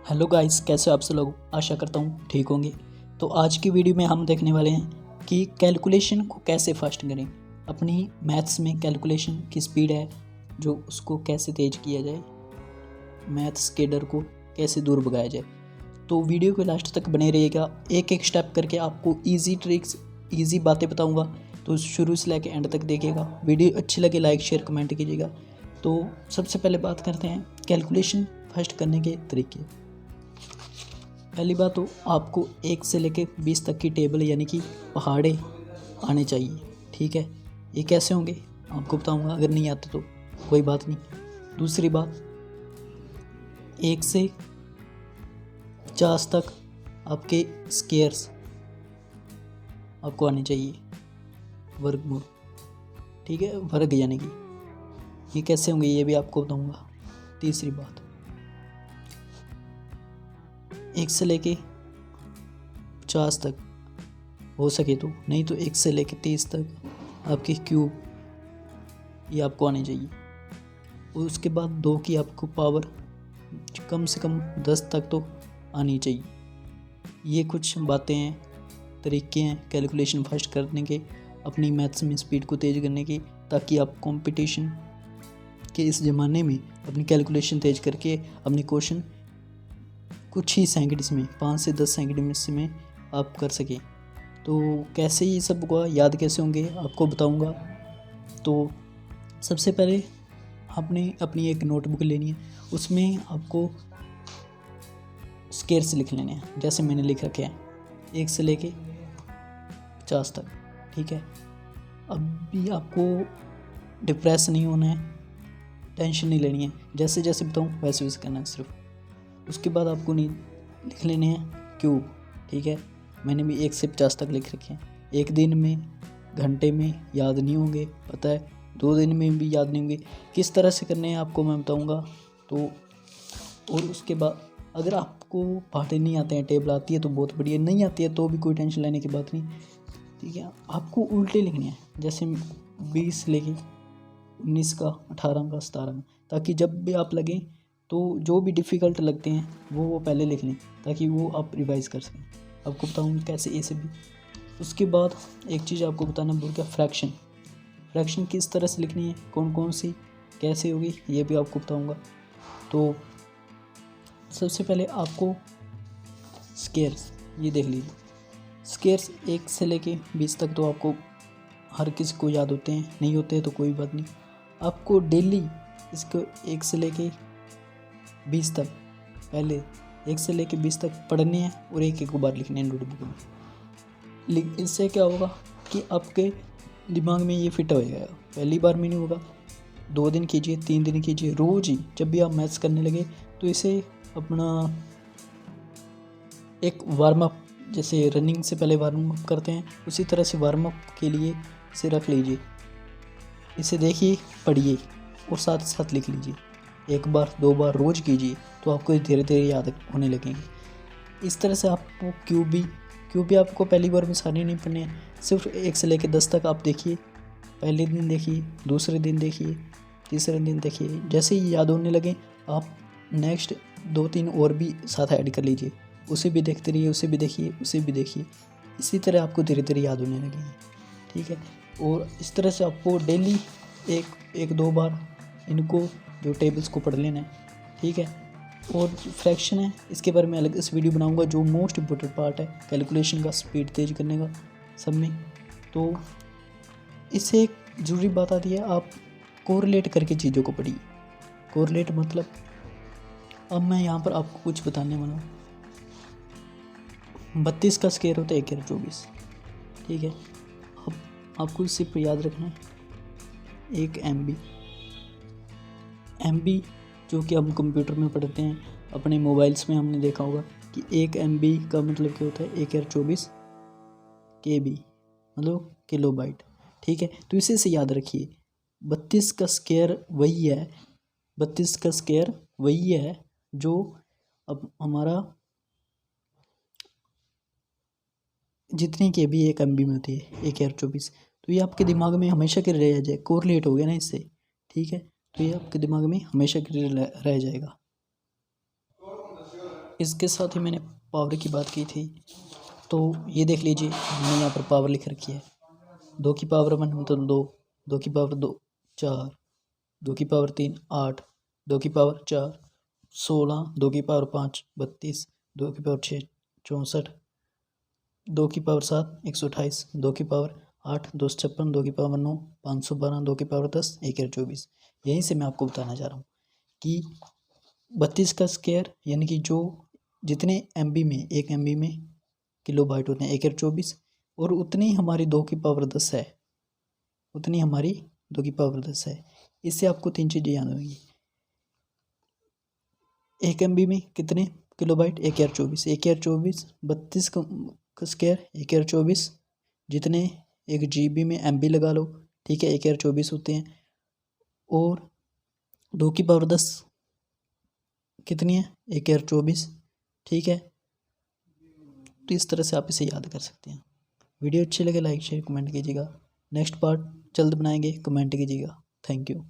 Hello guys, कैसे हो आप सब लोग। आशा करता हूँ ठीक होंगे। तो आज की वीडियो में हम देखने वाले हैं कि कैलकुलेशन को कैसे फास्ट करें। अपनी मैथ्स में कैलकुलेशन की स्पीड है जो उसको कैसे तेज किया जाए, मैथ्स के डर को कैसे दूर भगाया जाए। तो वीडियो के लास्ट तक बने रहिएगा, एक एक स्टेप करके आपको ईजी ट्रिक्स, ईजी बातें बताऊँगा। तो शुरू से लेकर एंड तक देखिएगा। वीडियो अच्छी लगे लाइक शेयर कमेंट कीजिएगा। तो सबसे पहले बात करते हैं कैलकुलेशन फास्ट करने के तरीके। पहली बात तो आपको 1 से लेकर 20 तक की टेबल यानी कि पहाड़े आने चाहिए। ठीक है, ये कैसे होंगे आपको बताऊंगा, अगर नहीं आते तो कोई बात नहीं। दूसरी बात, 1 से 50 तक आपके स्केयर्स आपको आने चाहिए, वर्गमूल। ठीक है, वर्ग यानी कि ये कैसे होंगे ये भी आपको बताऊंगा। तीसरी बात, 1 से लेके 50 तक हो सके तो, नहीं तो 1 से लेके 30 तक आपके क्यूब ये आपको आने चाहिए। और उसके बाद 2 की आपको पावर कम से कम 10 तक तो आनी चाहिए। ये कुछ बातें हैं, तरीके हैं कैलकुलेशन फास्ट करने के, अपनी मैथ्स में स्पीड को तेज करने की, ताकि आप कंपटीशन के इस ज़माने में अपनी कैलकुलेशन तेज करके अपनी क्वेश्चन कुछ ही सेकंड्स में, 5 से 10 सेकंड्स में आप कर सकें। तो कैसे ये सब होगा, याद कैसे होंगे आपको बताऊंगा। तो सबसे पहले आपने अपनी एक नोटबुक लेनी है, उसमें आपको स्केयर्स लिख लेने हैं जैसे मैंने लिख रखे हैं 1 से लेके 50 तक। ठीक है, अभी आपको डिप्रेस नहीं होना है, टेंशन नहीं लेनी है, जैसे जैसे बताऊँ वैसे वैसे करना है सिर्फ। उसके बाद आपको नहीं लिख लेने हैं क्यूब। ठीक है, मैंने भी 1 से 50 तक लिख रखे हैं। एक दिन में, घंटे में याद नहीं होंगे, पता है, 2 दिन में भी याद नहीं होंगे। किस तरह से करने हैं आपको मैं बताऊंगा। तो और उसके बाद अगर आपको पढ़ने नहीं आते हैं, टेबल आती है तो बहुत बढ़िया, नहीं आती है तो भी कोई टेंशन लेने की बात नहीं। ठीक है, आपको उल्टे लिखने हैं, जैसे 20 लेके 19 का, 18 का, 17 का, ताकि जब भी आप लगें तो जो भी डिफ़िकल्ट लगते हैं वो पहले लिख लें, ताकि वो आप रिवाइज़ कर सकें। आपको बताऊँगा कैसे, ए से बी। उसके बाद एक चीज़ आपको बताना भूल गया, फ्रैक्शन। फ्रैक्शन किस तरह से लिखनी है, कौन कौन सी कैसे होगी, ये भी आपको बताऊँगा। तो सबसे पहले आपको स्केयर्स ये देख लीजिए। स्केयर्स 1 से लेके 20 तक तो आपको हर किसी को याद होते हैं, नहीं होते तो कोई बात नहीं। आपको डेली इसको 1 से लेके 20 तक, पहले 1 से लेके 20 तक पढ़ने हैं और एक एक बार लिखने हैं नोटबुक में। इससे क्या होगा कि आपके दिमाग में ये फिट हो जाएगा, पहली बार में नहीं होगा। 2 दिन कीजिए, 3 दिन कीजिए, रोज़ ही जब भी आप मैथ्स करने लगे तो इसे अपना एक वार्म अप, जैसे रनिंग से पहले वार्म अप करते हैं उसी तरह से वार्म अप के लिए इसे रख लीजिए। इसे देखिए, पढ़िए और साथ साथ लिख लीजिए। 1 बार 2 बार रोज़ कीजिए तो आपको धीरे धीरे याद होने लगेंगे। इस तरह से आपको क्यूब भी आपको पहली बार में सारे नहीं पढ़ने हैं, सिर्फ 1 से लेकर 10 तक आप देखिए। पहले दिन देखिए, दूसरे दिन देखिए, तीसरे दिन देखिए, जैसे ही याद होने लगे आप नेक्स्ट 2-3 और भी साथ ऐड कर लीजिए, उसे भी देखते रहिए, उसे भी देखिए, उसे भी देखिए। इसी तरह आपको धीरे धीरे याद होने लगेंगे। ठीक है, और इस तरह से आपको डेली 1-2 बार इनको जो टेबल्स को पढ़ लेना है। ठीक है, और फ्रैक्शन है इसके बारे में अलग इस वीडियो बनाऊंगा, जो मोस्ट इम्पोर्टेंट पार्ट है कैलकुलेशन का, स्पीड तेज करने का सब में। तो इससे एक ज़रूरी बात आती है, आप कोरिलेट करके चीज़ों को पढ़िए। कोरिलेट मतलब, अब मैं यहाँ पर आपको कुछ बताने वाला हूँ। 32 का स्केयर होता है 1/24। ठीक है, अब आपको सिर्फ याद रखना है 1 MB जो कि हम कंप्यूटर में पढ़ते हैं, अपने मोबाइल्स में हमने देखा होगा कि 1 MB का मतलब क्या होता है, 1/24 KB मतलब किलोबाइट। ठीक है, तो इसे से याद रखिए 32 का स्केयर वही है, 32 का स्केयर वही है जो अब हमारा जितनी KB 1 MB में होती है 1/24। तो ये आपके दिमाग में हमेशा के रह जाए, कोरिलेट हो गया ना इससे। ठीक है, तो ये आपके दिमाग में हमेशा के लिए रह जाएगा। इसके साथ ही मैंने पावर की बात की थी, तो ये देख लीजिए मैंने यहाँ पर पावर लिख रखी है। 2 की पावर 1 मतलब 2, 2 की पावर 2 4, 2 की पावर 3 8, 2 की पावर 4 16, 2 की पावर 5 32, 2 की पावर 6 64, 2 की पावर 7 128, 2 की पावर 8 256, 2 की पावर 9 512, 2 की पावर 10 1024। यहीं से मैं आपको बताना चाह रहा हूँ कि 32 का स्क्वायर यानी कि जो जितने MB में 1 MB में किलो बाइट होते हैं 1024, और उतनी हमारी 2 की पावर 10 है, उतनी हमारी 2 की पावर 10 है। इससे आपको 3 चीज़ें याद होंगी। 1 MB में कितने किलो बाइट 1024, 1024 32 का स्क्वायर 1024, जितने 1 GB में MB लगा लो, ठीक है 1024 होते हैं। और 2 की पावर 10 कितनी है 1024, ठीक है। तो इस तरह से आप इसे याद कर सकते हैं। वीडियो अच्छी लगे लाइक शेयर कमेंट कीजिएगा। नेक्स्ट पार्ट जल्द बनाएंगे, कमेंट कीजिएगा। Thank you.